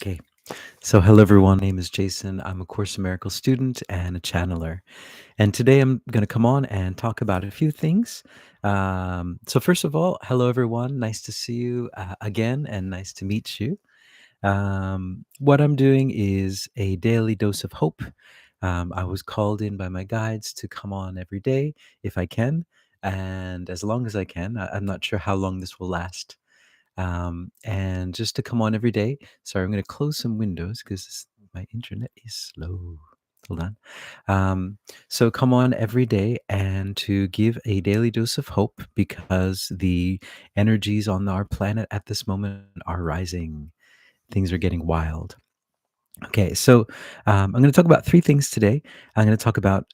Okay. So, hello everyone. My name is Jason. I'm a Course in Miracles student and a channeler. And today I'm going to come on and talk about a few things. So, first of all, hello everyone. Nice to see you again and nice to meet you. What I'm doing is a daily dose of hope. I was called in by my guides to come on every day if I can, and as long as I can. I'm not sure how long this will last, and just to come on every day. Sorry, I'm going to close some windows because my internet is slow. Hold on. Um, so come on every day and to give a daily dose of hope because the energies on our planet at this moment are rising. Things are getting wild. Okay, so I'm going to talk about three things today. I'm going to talk about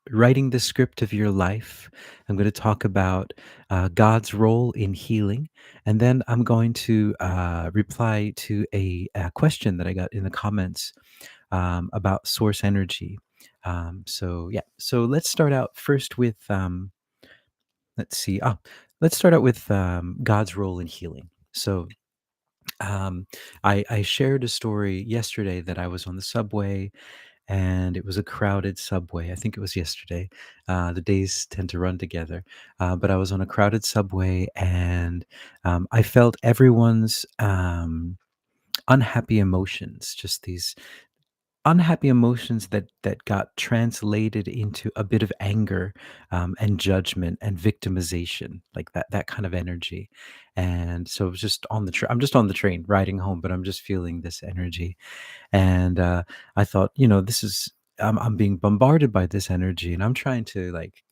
writing the script of your life. I'm going to talk about God's role in healing. And then I'm going to reply to a question that I got in the comments about source energy. So let's start out first with, let's see, let's start out with God's role in healing. Um, I shared a story yesterday that I was on the subway and it was a crowded subway. I think it was yesterday. The days tend to run together. But I was on a crowded subway and I felt everyone's unhappy emotions, just these unhappy emotions that got translated into a bit of anger and judgment and victimization, like that kind of energy. And so it was just on the I'm just on the train riding home, but I'm just feeling this energy. And I thought, this is I'm being bombarded by this energy, and I'm trying to like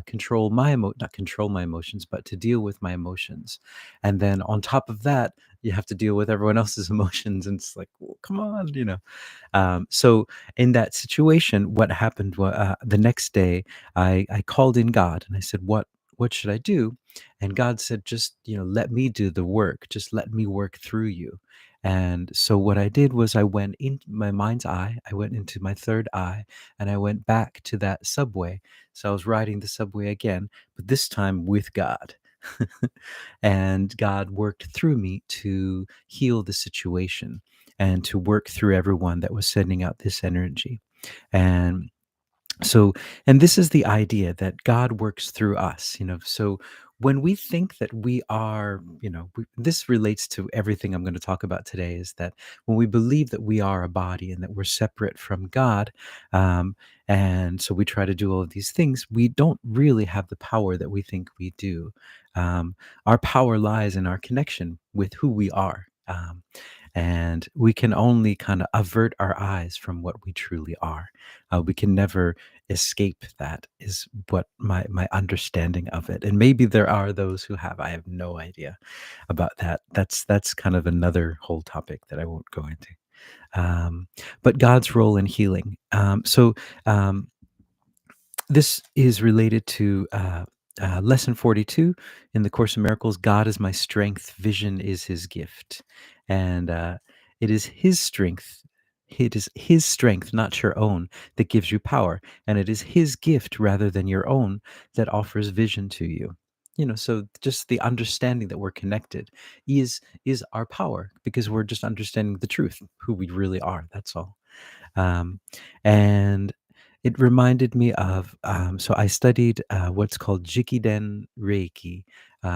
control not control my emotions, but to deal with my emotions. And then on top of that, you have to deal with everyone else's emotions, and it's like, well, come on. So in that situation, what happened was the next day, I called in God and I said, What should I do? And God said, just, let me do the work. Just let me work through you. And so what I did was I went in my mind's eye, I went into my third eye, and I went back to that subway. So I was riding the subway again, but this time with God. And God worked through me to heal the situation and to work through everyone that was sending out this energy. And so, and this is the idea that God works through us. So when we think that we are, this relates to everything I'm going to talk about today, is that when we believe that we are a body and that we're separate from God, um, and so we try to do all of these things, we don't really have the power that we think we do. Our power lies in our connection with who we are. And we can only kind of avert our eyes from what we truly are. We can never escape that, is what my understanding of it. And maybe there are those who have. I have no idea about that. That's kind of another whole topic that I won't go into. But God's role in healing. Um, this is related to lesson 42 in the Course in Miracles. God is my strength, vision is his gift. And it is his strength. It is his strength, not your own, that gives you power. And it is his gift rather than your own that offers vision to you. So just the understanding that we're connected is our power, because we're just understanding the truth, who we really are. That's all. Um, and it reminded me of, so I studied what's called Jikiden Reiki,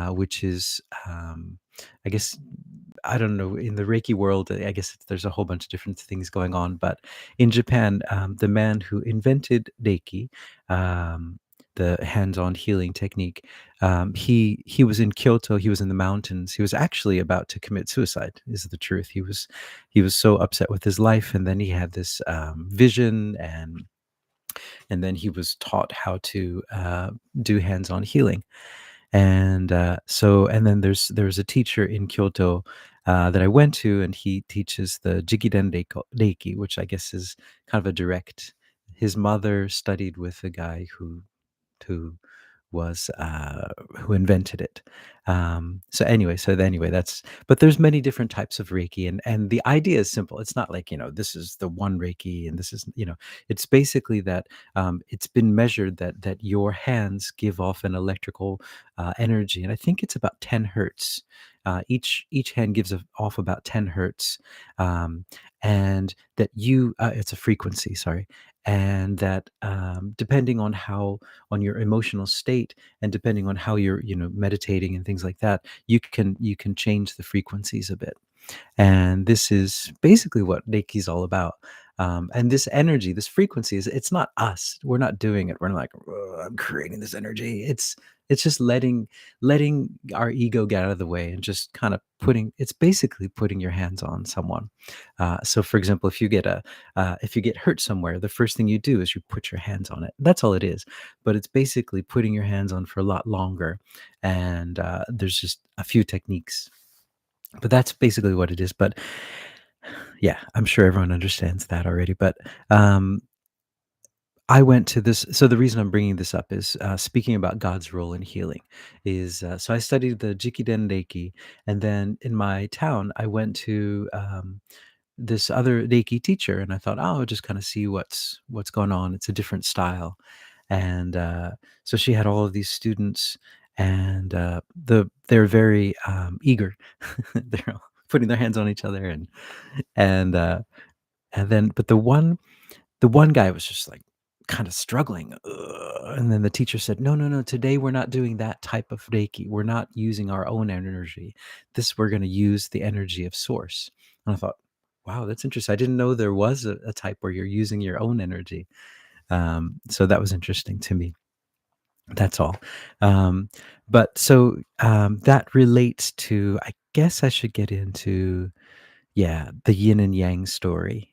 which is, I guess, I don't know, in the Reiki world, I guess there's a whole bunch of different things going on. But in Japan, the man who invented Reiki, the hands-on healing technique, he was in Kyoto. He was in the mountains. He was actually about to commit suicide, is the truth. He was so upset with his life, and then he had this vision, and then he was taught how to do hands-on healing. And and then there's a teacher in Kyoto that I went to, and he teaches the Jikiden Reiki, which I guess is kind of a direct. His mother studied with a guy who was who invented it. So anyway, that's but there's many different types of Reiki, and the idea is simple. It's not like, this is the one Reiki and this is, it's basically that it's been measured that your hands give off an electrical energy, and I think it's about 10 hertz. Each hand gives off about 10 hertz, um, and that it's a frequency, sorry, and that depending on on your emotional state, and depending on how you're meditating and things like that, you can change the frequencies a bit. And this is basically what Reiki is all about. And this energy, this frequency it's not us. We're not doing it. We're not like, "Oh, I'm creating this energy." It's just letting our ego get out of the way and just kind of it's basically putting your hands on someone. So for example, if you get hurt somewhere, the first thing you do is you put your hands on it. That's all it is. But it's basically putting your hands on for a lot longer. And there's just a few techniques, but that's basically what it is. But yeah, I'm sure everyone understands that already. But um, I went to this. So the reason I'm bringing this up is speaking about God's role in healing. So I studied the Jikiden Reiki, and then in my town, I went to this other Reiki teacher, and I thought, oh, I'll just kind of see what's going on. It's a different style, and so she had all of these students, and they're very eager. They're all putting their hands on each other, and uh, and then but the one guy was just like kind of struggling. "Ugh," and then the teacher said, "No, no, no. Today we're not doing that type of Reiki. We're not using our own energy. We're going to use the energy of Source." And I thought, wow, that's interesting. I didn't know there was a type where you're using your own energy. So that was interesting to me. That's all. Um, but that relates to, I guess I should get into, yeah, the yin and yang story.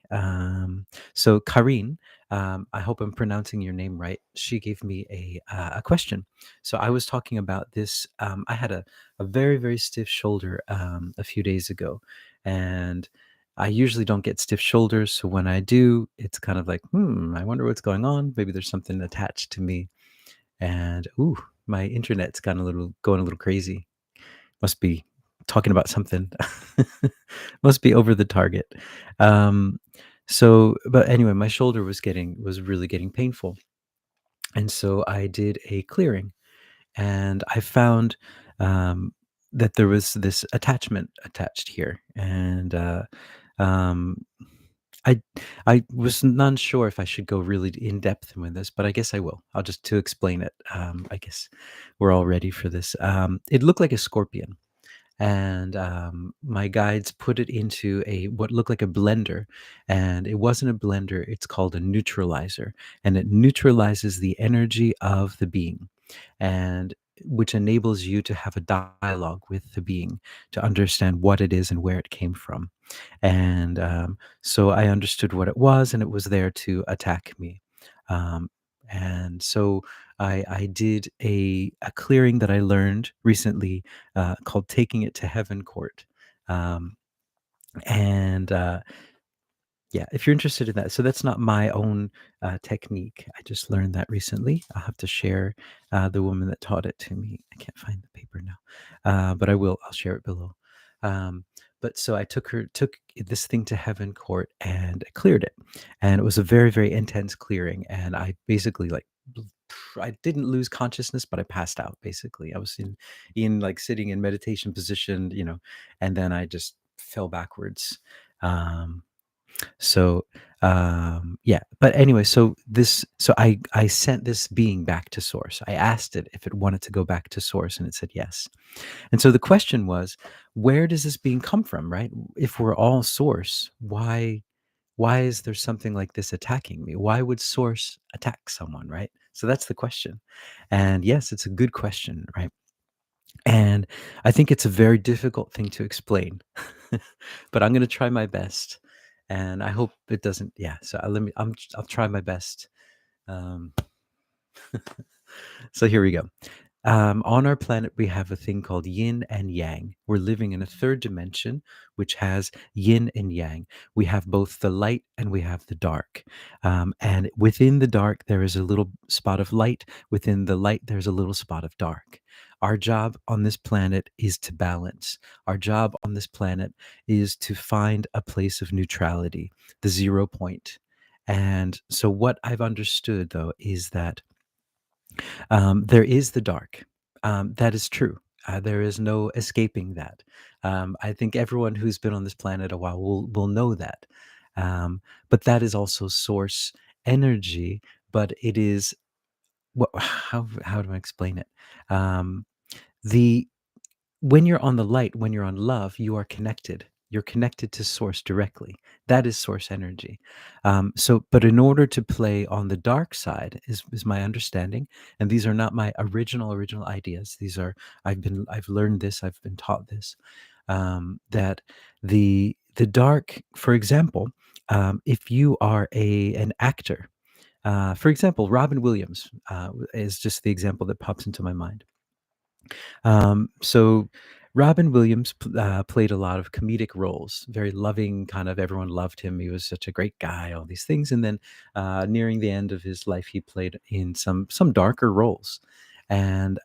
So Karine, I hope I'm pronouncing your name right. She gave me a question. So I was talking about this. I had a very very stiff shoulder a few days ago, and I usually don't get stiff shoulders. So when I do, it's kind of like, I wonder what's going on. Maybe there's something attached to me. And ooh, my internet's going a little crazy. Must be talking about something. Must be over the target. Um, but anyway, my shoulder was really getting painful, and so I did a clearing, and I found that there was this attachment attached here, and um, I I was not sure if I should go really in depth with this, but I guess I will. I'll just to explain it. I guess we're all ready for this. It looked like a scorpion, and my guides put it into a what looked like a blender, and it wasn't a blender. It's called a neutralizer, and it neutralizes the energy of the being, and which enables you to have a dialogue with the being, to understand what it is and where it came from. And so I understood what it was, and it was there to attack me. um, and so I did a clearing that I learned recently, called Taking It to Heaven Court. Um, and Yeah, if you're interested in that. So that's not my own technique. I just learned that recently. I'll have to share the woman that taught it to me. I can't find the paper now, but I will. I'll share it below. Um, but so I took this thing to Heaven Court and I cleared it, and it was a very very intense clearing. And I basically I didn't lose consciousness, but I passed out. Basically, I was in like sitting in meditation position, and then I just fell backwards. Um, yeah, but anyway, so I sent this being back to Source. I asked it if it wanted to go back to Source, and it said yes. And so the question was, where does this being come from, right? If we're all Source, why is there something like this attacking me? Why would Source attack someone, right? So that's the question. And yes, it's a good question, right? And I think it's a very difficult thing to explain, but I'm going to try my best, and I hope it doesn't. Yeah. So I'll try my best. Um, so here we go. On our planet, we have a thing called yin and yang. We're living in a third dimension, which has yin and yang. We have both the light and we have the dark. And within the dark, there is a little spot of light. Within the light, there's a little spot of dark. Our job on this planet is to balance. Our job on this planet is to find a place of neutrality, the 0 point. And so, what I've understood though is that there is the dark. That is true. There is no escaping that. I think everyone who's been on this planet a while will know that. But that is also source energy. But it is what? How do I explain it? Um, the When you're on the light, when you're on love, you are connected. You're connected to source directly. That is source energy. But in order to play on the dark side, is my understanding, and these are not my original ideas. These are I've learned this. I've been taught this. That the dark, for example, if you are a an actor, for example, Robin Williams is just the example that pops into my mind. So Robin Williams played a lot of comedic roles, very loving, kind of everyone loved him. He was such a great guy, all these things. And then nearing the end of his life, he played in some darker roles. And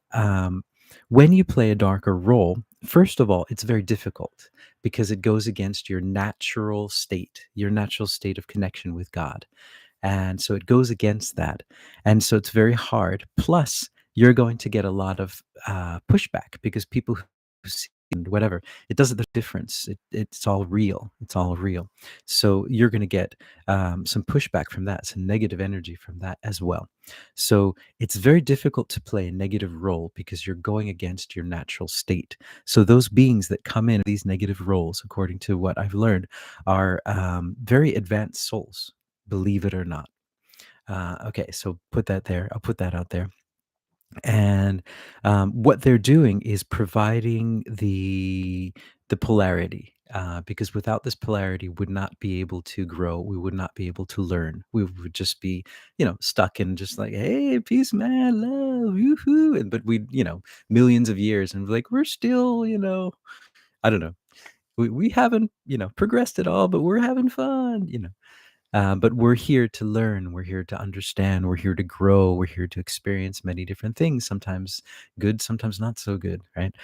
when you play a darker role, first of all, it's very difficult because it goes against your natural state of connection with God. And so it goes against that. And so it's very hard. Plus, you're going to get a lot of pushback because people who see and whatever, it doesn't the difference. It's all real. It's all real. So you're going to get some pushback from that, some negative energy from that as well. So it's very difficult to play a negative role because you're going against your natural state. So those beings that come in these negative roles, according to what I've learned, are very advanced souls, believe it or not. Okay, so put that there. I'll put that out there. And what they're doing is providing the polarity. Because without this polarity, would not be able to grow. We would not be able to learn. We would just be, stuck in just like, hey, peace, man, love, yoo-hoo. And but we, millions of years, and like we're still, I don't know. We haven't, progressed at all, but we're having fun. But we're here to learn, we're here to understand, we're here to grow, we're here to experience many different things, sometimes good, sometimes not so good, right?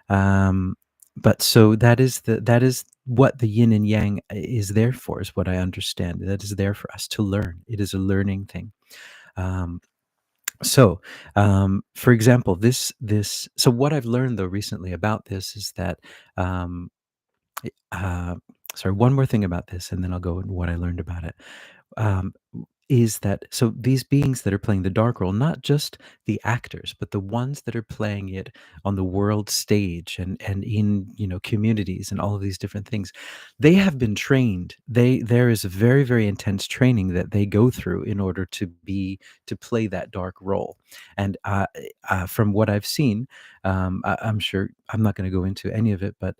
Um, but so that is what the yin and yang is there for, is what I understand. That is there for us to learn. It is a learning thing. Um, for example, so what I've learned though recently about this is that um, uh, sorry, one more thing about this, and then I'll go into what I learned about it. Um, is that so these beings that are playing the dark role, not just the actors, but the ones that are playing it on the world stage and in communities and all of these different things, they have been trained. There is a very, very intense training that they go through in order to play that dark role. And from what I've seen, I'm sure I'm not going to go into any of it, but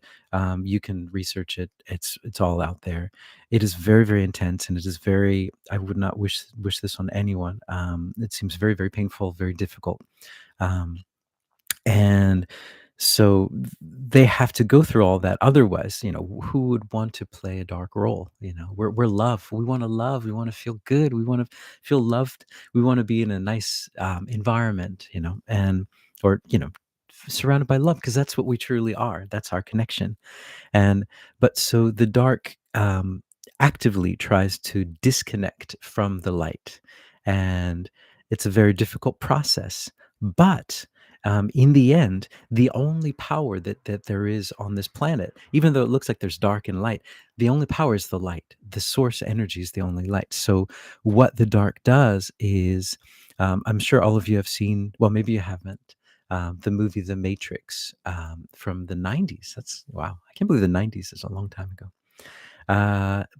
you can research it. It's all out there. It is very, very intense, and it is very. I would not wish this on anyone. It seems very, very painful, very difficult, um, and so they have to go through all that. Otherwise, who would want to play a dark role? We're love. We want to love. We want to feel good. We want to feel loved. We want to be in a nice environment, and or surrounded by love, because that's what we truly are. That's our connection. And but so the dark actively tries to disconnect from the light, and it's a very difficult process. But in the end, the only power that there is on this planet, even though it looks like there's dark and light, the only power is the light. The source energy is the only light. So what the dark does is, I'm sure all of you have seen. Well, maybe you haven't, the movie The Matrix, from the 90s. That's wow. I can't believe the 90s is a long time ago.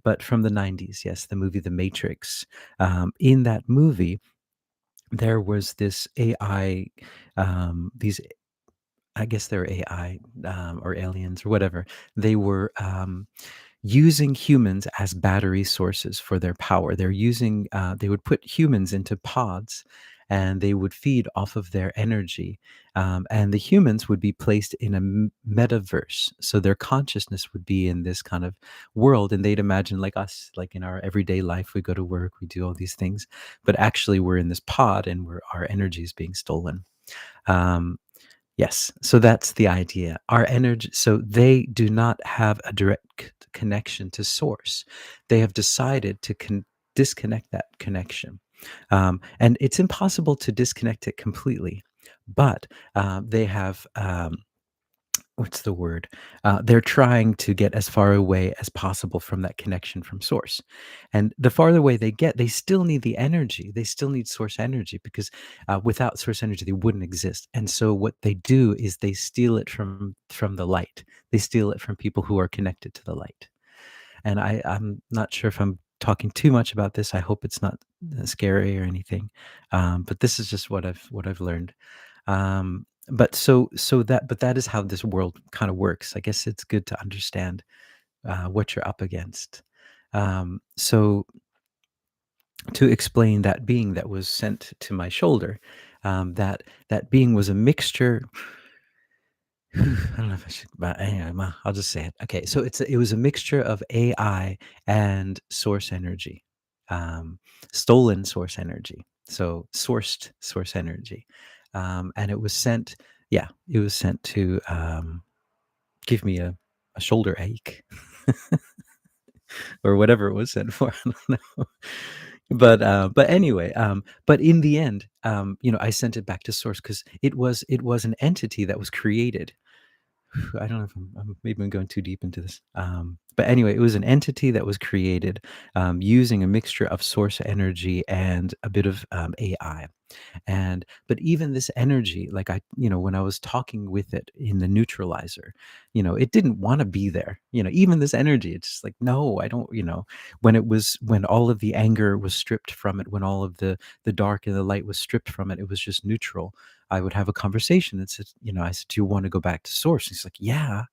But from the 90s, yes, the movie The Matrix. In that movie, there was this AI, these, I guess they're AI, or aliens or whatever. They were using humans as battery sources for their power. They would put humans into pods, and they would feed off of their energy. And the humans would be placed in a metaverse. So their consciousness would be in this kind of world, and they'd imagine like us, like in our everyday life, we go to work, we do all these things, but actually we're in this pod, and our energy is being stolen. Um, Yes, so that's the idea. Our energy, so they do not have a direct connection to source. They have decided to disconnect that connection. And it's impossible to disconnect it completely, but they have what's the word? They're trying to get as far away as possible from that connection from source. And the farther away they get, they still need the energy. They still need source energy because without source energy, they wouldn't exist. And so what they do is they steal it from the light. They steal it from people who are connected to the light. And I'm not sure if I'm talking too much about this. I hope it's not scary or anything. But this is just what I've learned. But that is how this world kind of works. I guess it's good to understand what you're up against. So to explain that being that was sent to my shoulder, that being was a mixture. I don't know if I should, but anyway, I'll just say it. Okay, so it was a mixture of AI and source energy, um, stolen source energy. So sourced source energy, and it was sent. Yeah, it was sent to give me a shoulder ache or whatever it was sent for. I don't know. But anyway, but in the end, I sent it back to source because it was an entity that was created. I don't know if maybe I'm going too deep into this. But anyway, it was an entity that was created using a mixture of source energy and a bit of AI. And but even this energy, like when I was talking with it in the neutralizer, it didn't want to be there. Even this energy, it's just like, no, I don't. When all of the anger was stripped from it, when all of the dark and the light was stripped from it, it was just neutral. I would have a conversation and said, I said, do you want to go back to source? He's like, yeah.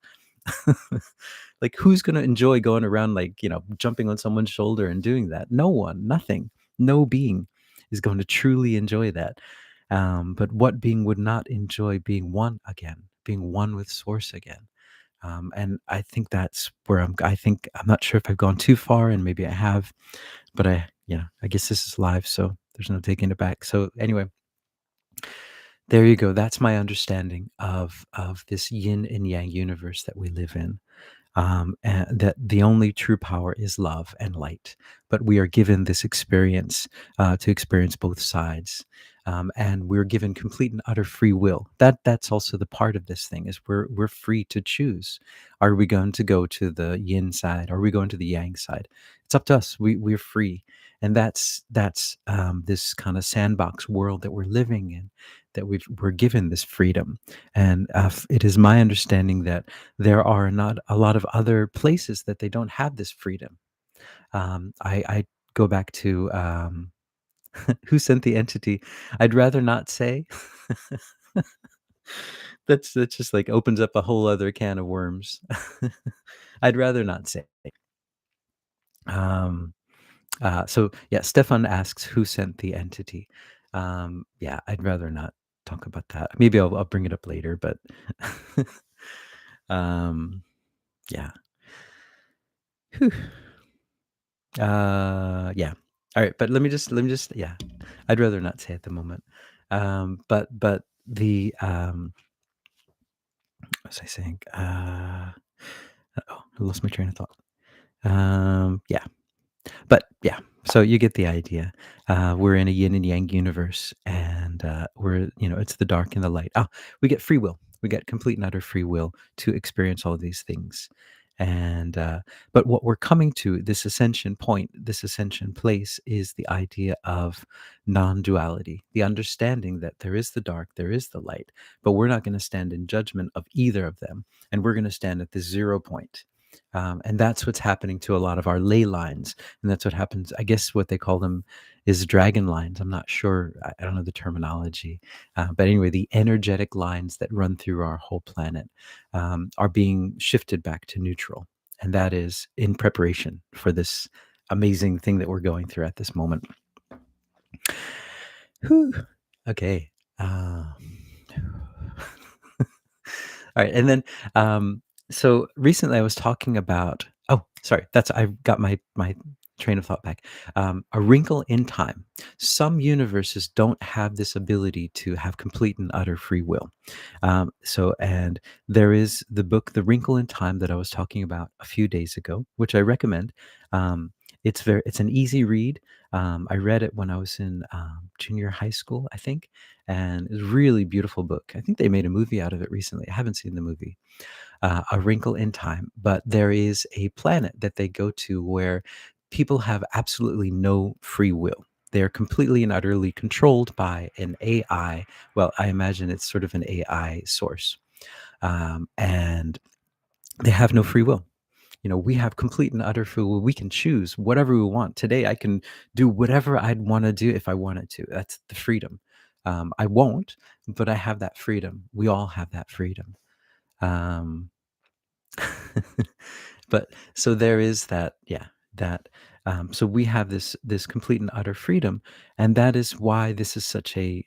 Like, who's going to enjoy going around, like, jumping on someone's shoulder and doing that? No one, nothing, no being is going to truly enjoy that. But what being would not enjoy being one again, being one with source again? And I think that's where I think I'm not sure if I've gone too far, and maybe I have, but I guess this is live, so there's no taking it back. So anyway, there you go. That's my understanding of this yin and yang universe that we live in, and that the only true power is love and light. But we are given this experience to experience both sides, and we're given complete and utter free will. That's also the part of this thing is we're free to choose. Are we going to go to the yin side? Are we going to the yang side? It's up to us. We're free, and that's this kind of sandbox world that we're living in. That we're given this freedom, and it is my understanding that there are not a lot of other places that they don't have this freedom. I go back to who sent the entity. I'd rather not say. That's just like opens up a whole other can of worms. I'd rather not say. Um, so yeah, Stefan asks who sent the entity. Yeah, I'd rather not talk about that. Maybe I'll bring it up later, but um, yeah. Whew. Yeah. All right, but let me just yeah. I'd rather not say at the moment. But the what was I saying? Oh, I lost my train of thought. Yeah. But yeah, so you get the idea. We're in a yin and yang universe, and it's the dark and the light. We get free will. We get complete and utter free will to experience all of these things. And but what we're coming to, this ascension point, this ascension place, is the idea of non-duality, the understanding that there is the dark, there is the light, but we're not going to stand in judgment of either of them, and we're going to stand at the 0 point. And that's what's happening to a lot of our ley lines, and that's what happens. I guess what they call them is dragon lines. I'm not sure. I don't know the terminology, but anyway, the energetic lines that run through our whole planet are being shifted back to neutral, and that is in preparation for this amazing thing that we're going through at this moment. Whew. Okay. All right, and then so recently I was talking about. Oh, sorry. That's I've got my train of thought back. A wrinkle in time. Some universes don't have this ability to have complete and utter free will. And there is the book, The Wrinkle in Time, that I was talking about a few days ago, which I recommend. It's an easy read. I read it when I was in junior high school, I think, and it's a really beautiful book. I think they made a movie out of it recently. I haven't seen the movie, A Wrinkle in Time, but there is a planet that they go to where people have absolutely no free will. They are completely and utterly controlled by an AI. Well, I imagine it's sort of an AI source, and they have no free will. We have complete and utter free will. We can choose whatever we want. Today, I can do whatever I'd want to do if I wanted to. That's the freedom. I won't, but I have that freedom. We all have that freedom. Um, but so there is that, yeah, that. So we have this complete and utter freedom, and that is why this is such a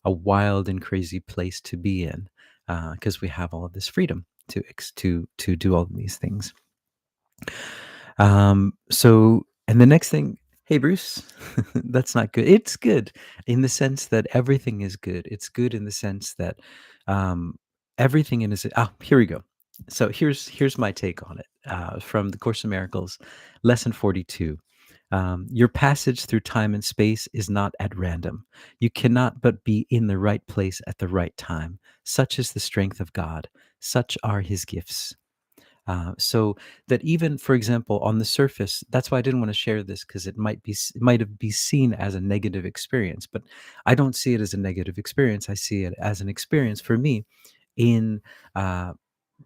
wild and crazy place to be in, because we have all of this freedom to do all of these things. And the next thing, hey, Bruce, that's not good. It's good in the sense that everything is good. It's good in the sense that um, everything in is. Here we go. So here's my take on it from the Course in Miracles, lesson 42. Your passage through time and space is not at random. You cannot but be in the right place at the right time. Such is the strength of God. Such are his gifts. So that even, for example, on the surface, that's why I didn't want to share this, because it might have be seen as a negative experience, but I don't see it as a negative experience. I see it as an experience for me in uh,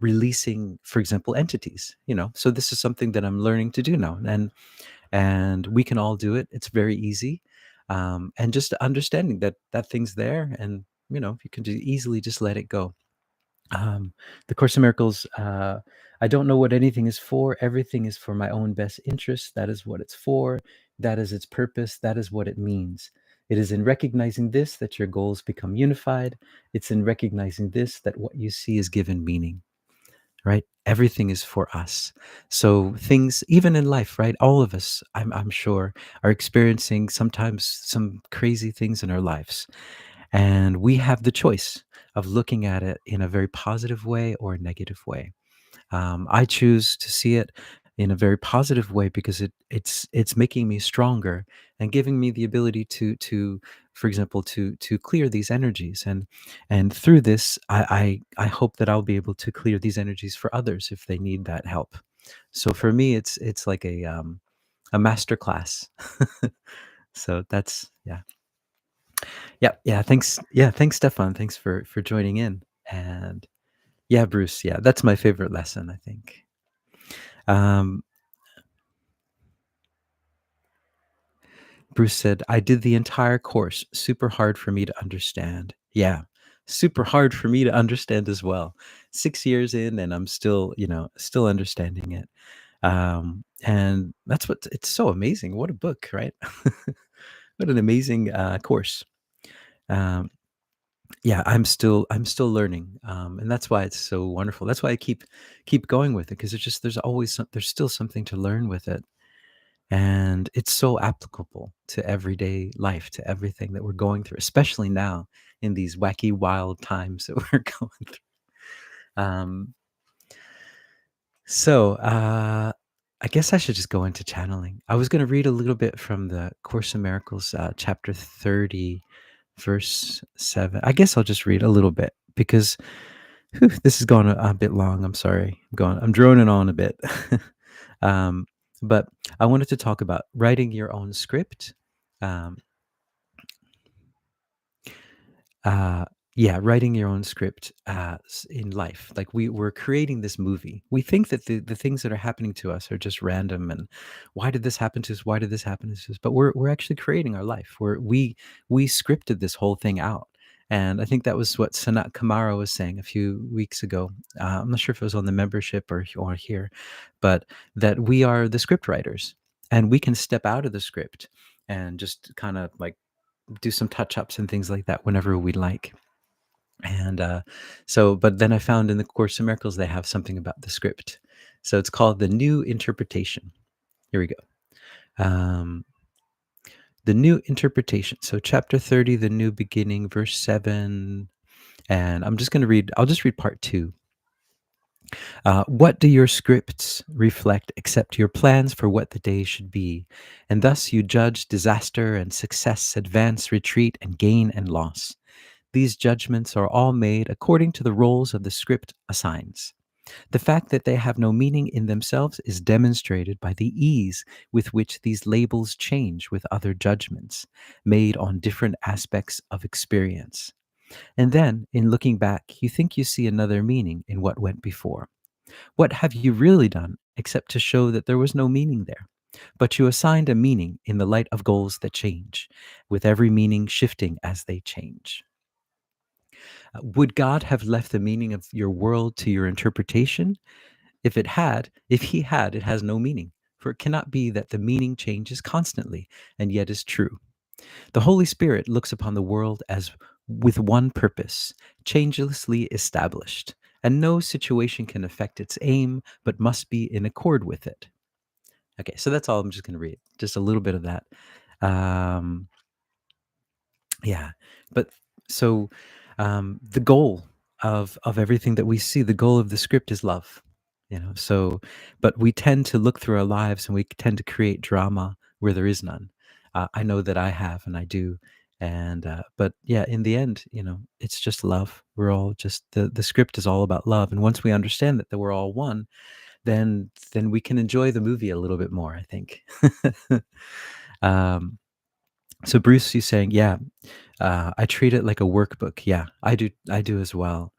releasing, for example, entities. So this is something that I'm learning to do now, and we can all do it. It's very easy, and just understanding that thing's there, and you can easily just let it go. The Course in Miracles, I don't know what anything is for. Everything is for my own best interest. That is what it's for. That is its purpose. That is what it means. It is in recognizing this that your goals become unified. It's in recognizing this that what you see is given meaning, right? Everything is for us. So things, even in life, right? All of us, I'm sure, are experiencing sometimes some crazy things in our lives. And we have the choice of looking at it in a very positive way or a negative way. I choose to see it in a very positive way because it's making me stronger and giving me the ability to, for example, to clear these energies, and through this, I hope that I'll be able to clear these energies for others if they need that help. So for me, it's like a master class. So that's, yeah. Yeah, yeah. Thanks. Yeah, thanks, Stefan. Thanks for joining in. And yeah, Bruce. Yeah, that's my favorite lesson, I think. Um, Bruce said, "I did the entire course. Super hard for me to understand." Yeah, super hard for me to understand as well. 6 years in, and I'm still, still understanding it. And that's what it's so amazing. What a book, right? What an amazing course. Um, yeah, I'm still learning, and that's why it's so wonderful. That's why I keep going with it, because there's still something to learn with it, and it's so applicable to everyday life, to everything that we're going through, especially now in these wacky wild times that we're going through. um I guess I should just go into channeling. I was going to read a little bit from the Course in Miracles, chapter 30, verse 7. I guess I'll just read a little bit, because this has gone a bit long. I'm sorry. I'm droning on a bit. um, but I wanted to talk about writing your own script. Um, uh, yeah, writing your own script in life. Like we're creating this movie. We think that the things that are happening to us are just random, and why did this happen to us? Why did this happen to us? But we're actually creating our life. We scripted this whole thing out. And I think that was what Sanat Kamara was saying a few weeks ago. I'm not sure if it was on the membership or here, but that we are the script writers, and we can step out of the script and just kind of like do some touch ups and things like that whenever we like. And but then I found in the Course in Miracles they have something about the script. So it's called the New Interpretation. Here we go. Um, the new interpretation. So, chapter 30, the new beginning, verse 7. And I'll just read part 2. What do your scripts reflect except your plans for what the day should be? And thus you judge disaster and success, advance, retreat, and gain and loss. These judgments are all made according to the roles of the script assigns. The fact that they have no meaning in themselves is demonstrated by the ease with which these labels change with other judgments made on different aspects of experience. And then, in looking back, you think you see another meaning in what went before. What have you really done except to show that there was no meaning there? But you assigned a meaning in the light of goals that change, with every meaning shifting as they change. Would God have left the meaning of your world to your interpretation? If he had, it has no meaning, for it cannot be that the meaning changes constantly and yet is true. The Holy Spirit looks upon the world as with one purpose, changelessly established, and no situation can affect its aim, but must be in accord with it. Okay, so that's all I'm just going to read. Just a little bit of that. Um, yeah, but so the goal of everything that we see, the goal of the script is love. So but we tend to look through our lives and we tend to create drama where there is none. I know that I have and I do. And but yeah, in the end, it's just love. We're all just the script is all about love. And once we understand that we're all one, then we can enjoy the movie a little bit more, I think. um so Bruce, you saying, yeah, I treat it like a workbook. Yeah, I do as well.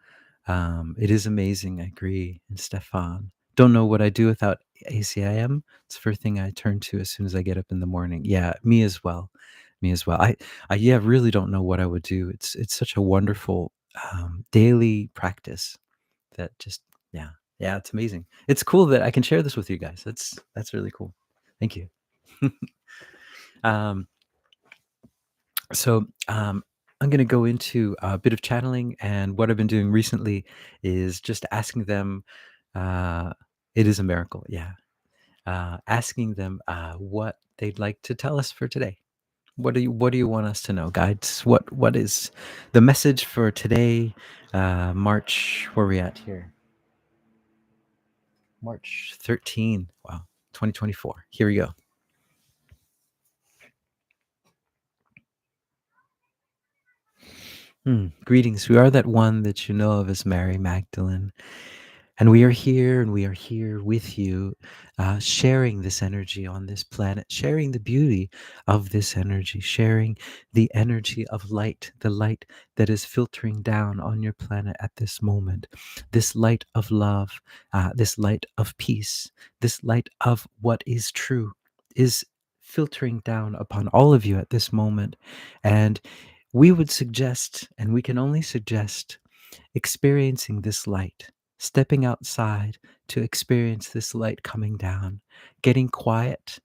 It is amazing. I agree. And Stefan, don't know what I do without ACIM. It's the first thing I turn to as soon as I get up in the morning. Yeah, me as well. Me as well. I yeah, really don't know what I would do. It's such a wonderful daily practice that just yeah, yeah, it's amazing. It's cool that I can share this with you guys. That's really cool. Thank you. um, so I'm going to go into a bit of channeling, and what I've been doing recently is just asking them. Uh, it is a miracle, yeah. Asking them what they'd like to tell us for today. What do you want us to know, guides? What is the message for today? March. Where are we at here? March 13. Wow, 2024. Here we go. Greetings. We are that one that you know of as Mary Magdalene. And we are here and we are here with you, sharing this energy on this planet, sharing the beauty of this energy, sharing the energy of light, the light that is filtering down on your planet at this moment, this light of love, this light of peace, this light of what is true is filtering down upon all of you at this moment. And we would suggest, and we can only suggest, experiencing this light, stepping outside to experience this light coming down, getting quiet,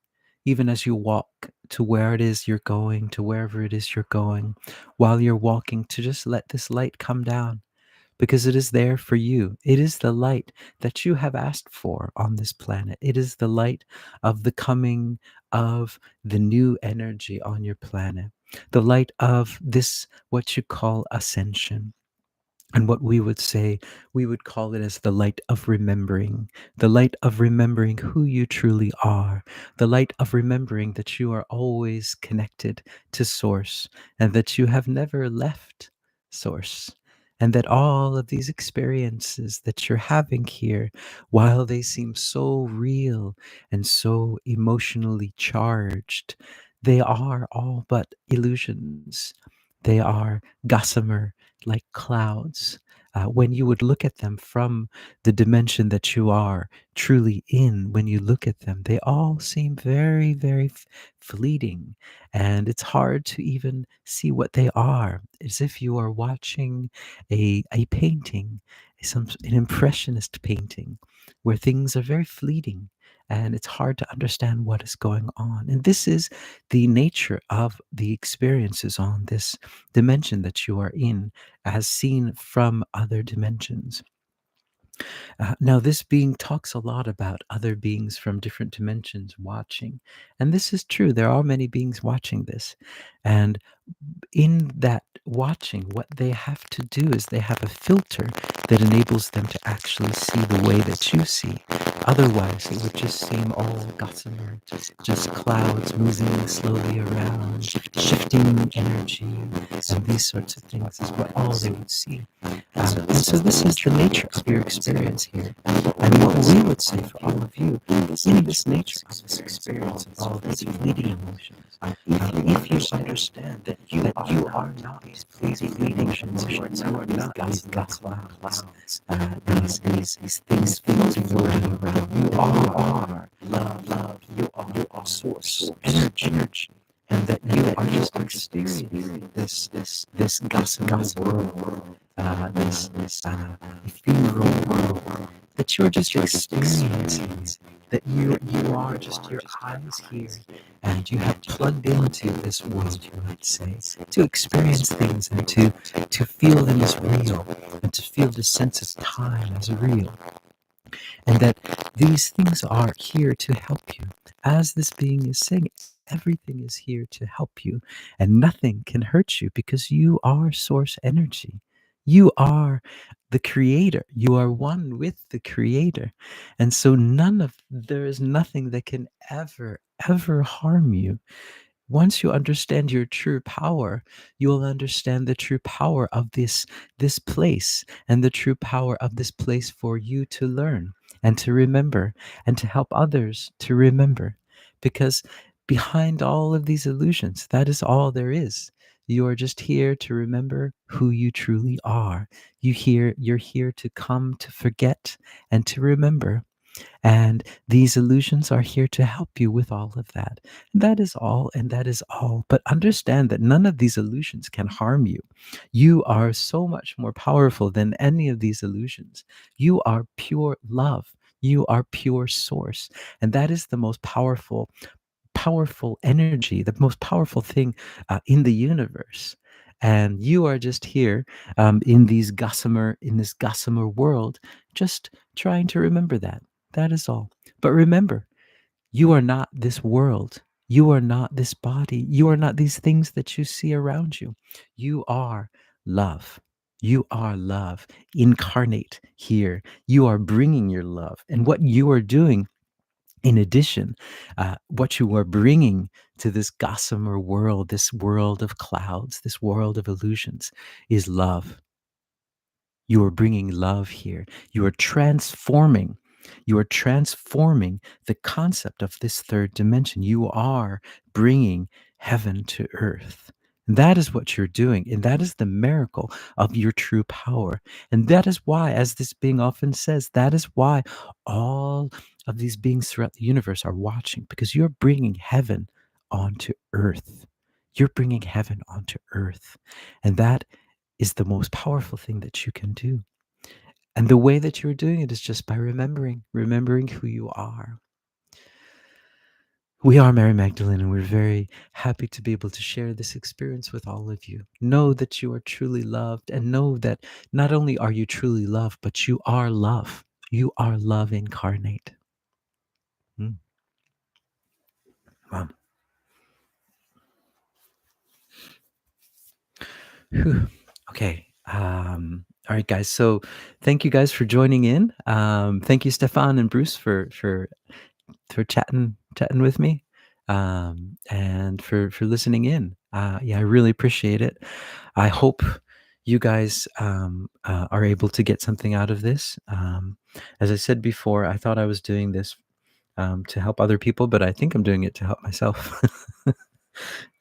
even as you walk to where it is you're going, to wherever it is you're going, while you're walking, to just let this light come down because it is there for you. It is the light that you have asked for on this planet. It is the light of the coming of the new energy on your planet, the light of this, what you call ascension. And what we would say, we would call it as the light of remembering who you truly are, the light of remembering that you are always connected to Source and that you have never left Source. And that all of these experiences that you're having here, while they seem so real and so emotionally charged, they are all but illusions. They are gossamer like clouds. When you would look at them from the dimension that you are truly in, when you look at them, they all seem very, very fleeting. And it's hard to even see what they are, as if you are watching a painting, an impressionist painting, where things are very fleeting. And it's hard to understand what is going on. And this is the nature of the experiences on this dimension that you are in, as seen from other dimensions. Now, this being talks a lot about other beings from different dimensions watching. And this is true. There are many beings watching this. And in that watching, what they have to do is they have a filter that enables them to actually see the way that you see. Otherwise, it would just seem all gossamer, just clouds moving slowly around, shifting energy, and these sorts of things is what all they would see. And so this is the nature of your experience here. And what we would say for all of you, in this nature of this experience of all these fleeting emotions, if you understand that you are not these fleeting emotions, you are not these clouds, these things floating around. You are love, you are source, energy. And that you are just experiencing this gossamer world, this ephemeral world that you're just experiencing, that you are just your eyes here, and you have plugged into this world, you might say, to experience things and to feel them as real, and to feel the sense of time as real, and that these things are here to help you. As this being is saying, everything is here to help you, and nothing can hurt you because you are source energy. You are the creator. You are one with the creator. And so there is nothing that can ever harm you. Once you understand your true power, you will understand the true power of this place, and the true power of this place for you to learn and to remember, and to help others to remember. Because behind all of these illusions, that is all there is. You are just here to remember who you truly are. You're here to come to forget and to remember. And these illusions are here to help you with all of that. That is all, and that is all. But understand that none of these illusions can harm you. You are so much more powerful than any of these illusions. You are pure love. You are pure source. And that is the most powerful energy, the most powerful thing in the universe. And you are just here in this gossamer world, just trying to remember that. That is all. But remember, you are not this world. You are not this body. You are not these things that you see around you. You are love. You are love incarnate here. You are bringing your love. And what you are doing, in addition, what you are bringing to this gossamer world, this world of clouds, this world of illusions, is love. You are bringing love here. You are transforming. You are transforming the concept of this third dimension. You are bringing heaven to earth. And that is what you're doing. And that is the miracle of your true power. And that is why, as this being often says, that is why all of these beings throughout the universe are watching, because you're bringing heaven onto earth. You're bringing heaven onto earth. And that is the most powerful thing that you can do. And the way that you're doing it is just by remembering who you are. We are Mary Magdalene, and we're very happy to be able to share this experience with all of you. Know that you are truly loved, and know that not only are you truly loved, but you are love. You are love incarnate. Mm, wow. Whew. Okay. All right, guys. So thank you guys for joining in. Thank you, Stefan and Bruce, for chatting with me, and for listening in. Yeah, I really appreciate it. I hope you guys are able to get something out of this. As I said before, I thought I was doing this to help other people, but I think I'm doing it to help myself.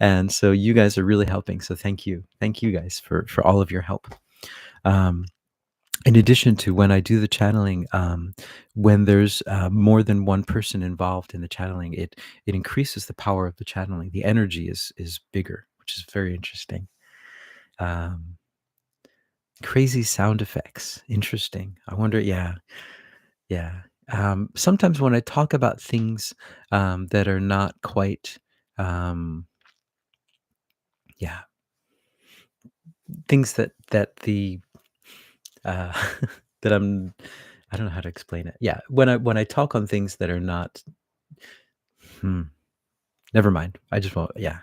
And so you guys are really helping. So thank you guys for all of your help. Um, in addition to, when I do the channeling, when there's more than one person involved in the channeling, it increases the power of the channeling. The energy is bigger, which is very interesting. Um, Crazy sound effects. Interesting. I wonder. Yeah, yeah. Sometimes when I talk about things that are not quite, um, yeah, things that the uh, that I'm I don't know how to explain it. Yeah, when I talk on things that are not hmm, never mind. I just won't yeah.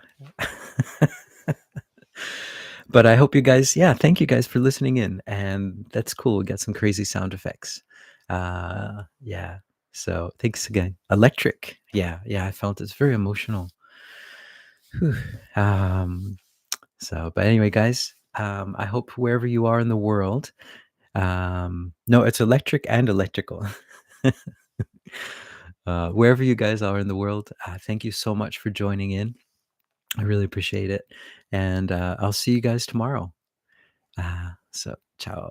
But I hope you guys yeah, thank you guys for listening in, and that's cool. We got some crazy sound effects. Yeah. So thanks again. Electric. Yeah, yeah, I felt it's very emotional. Whew. Um, but anyway, guys, I hope wherever you are in the world, no, it's electric and electrical. Wherever you guys are in the world, thank you so much for joining in. I really appreciate it. And I'll see you guys tomorrow. Ciao.